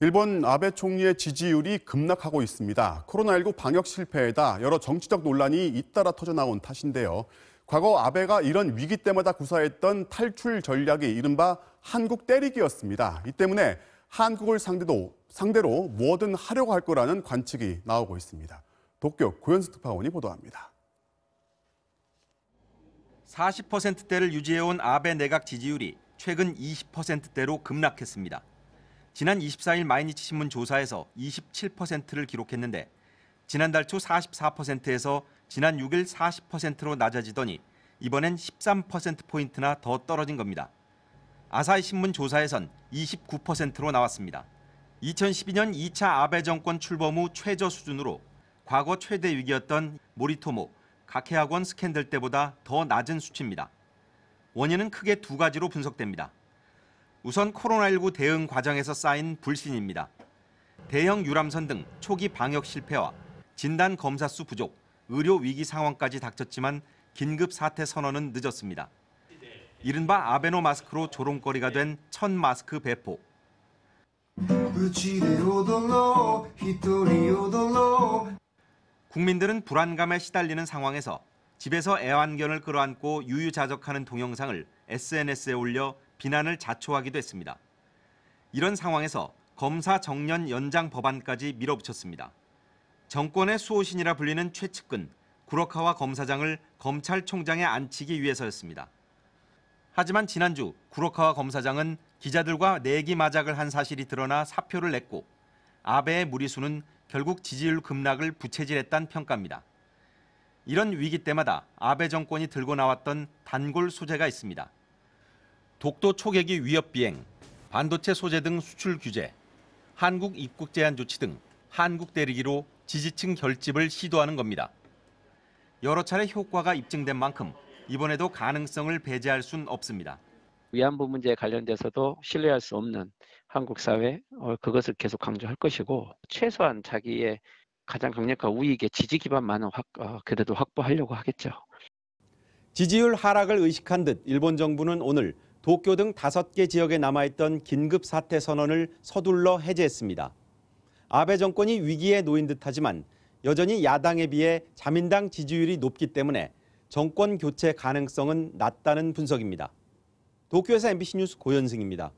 일본 아베 총리의 지지율이 급락하고 있습니다. 코로나19 방역 실패에다 여러 정치적 논란이 잇따라 터져나온 탓인데요. 과거 아베가 이런 위기 때마다 구사했던 탈출 전략이 이른바 한국 때리기였습니다. 이 때문에 한국을 상대로 뭐든 하려고 할 거라는 관측이 나오고 있습니다. 도쿄 고현수 특파원이 보도합니다. 40%대를 유지해온 아베 내각 지지율이 최근 20%대로 급락했습니다. 지난 24일 마이니치 신문 조사에서 27%를 기록했는데 지난달 초 44%에서 지난 6일 40%로 낮아지더니 이번엔 13%포인트나 더 떨어진 겁니다. 아사히 신문 조사에선 29%로 나왔습니다. 2012년 2차 아베 정권 출범 후 최저 수준으로 과거 최대 위기였던 모리토모, 가케학원 스캔들 때보다 더 낮은 수치입니다. 원인은 크게 두 가지로 분석됩니다. 우선 코로나19 대응 과정에서 쌓인 불신입니다. 대형 유람선 등 초기 방역 실패와 진단 검사 수 부족, 의료 위기 상황까지 닥쳤지만 긴급 사태 선언은 늦었습니다. 이른바 아베노 마스크로 조롱거리가 된 첫 마스크 배포. 국민들은 불안감에 시달리는 상황에서 집에서 애완견을 끌어안고 유유자적하는 동영상을 SNS에 올려 비난을 자초하기도 했습니다. 이런 상황에서 검사 정년 연장 법안까지 밀어붙였습니다. 정권의 수호신이라 불리는 최측근 구로카와 검사장을 검찰총장에 앉히기 위해서였습니다. 하지만 지난주 구로카와 검사장은 기자들과 내기마작을 한 사실이 드러나 사표를 냈고 아베의 무리수는 결국 지지율 급락을 부채질했다는 평가입니다. 이런 위기 때마다 아베 정권이 들고 나왔던 단골 소재가 있습니다. 독도 초계기 위협 비행, 반도체 소재 등 수출 규제, 한국 입국 제한 조치 등 한국 때리기로 지지층 결집을 시도하는 겁니다. 여러 차례 효과가 입증된 만큼 이번에도 가능성을 배제할 순 없습니다. 위안부 문제에 관련돼서도 신뢰할 수 없는 한국 사회, 그것을 계속 강조할 것이고 최소한 자기의 가장 강력한 우익의 지지 기반만은 그래도 확보하려고 하겠죠. 지지율 하락을 의식한 듯 일본 정부는 오늘 도쿄 등 5개 지역에 남아있던 긴급 사태 선언을 서둘러 해제했습니다. 아베 정권이 위기에 놓인 듯하지만 여전히 야당에 비해 자민당 지지율이 높기 때문에 정권 교체 가능성은 낮다는 분석입니다. 도쿄에서 MBC 뉴스 고현승입니다.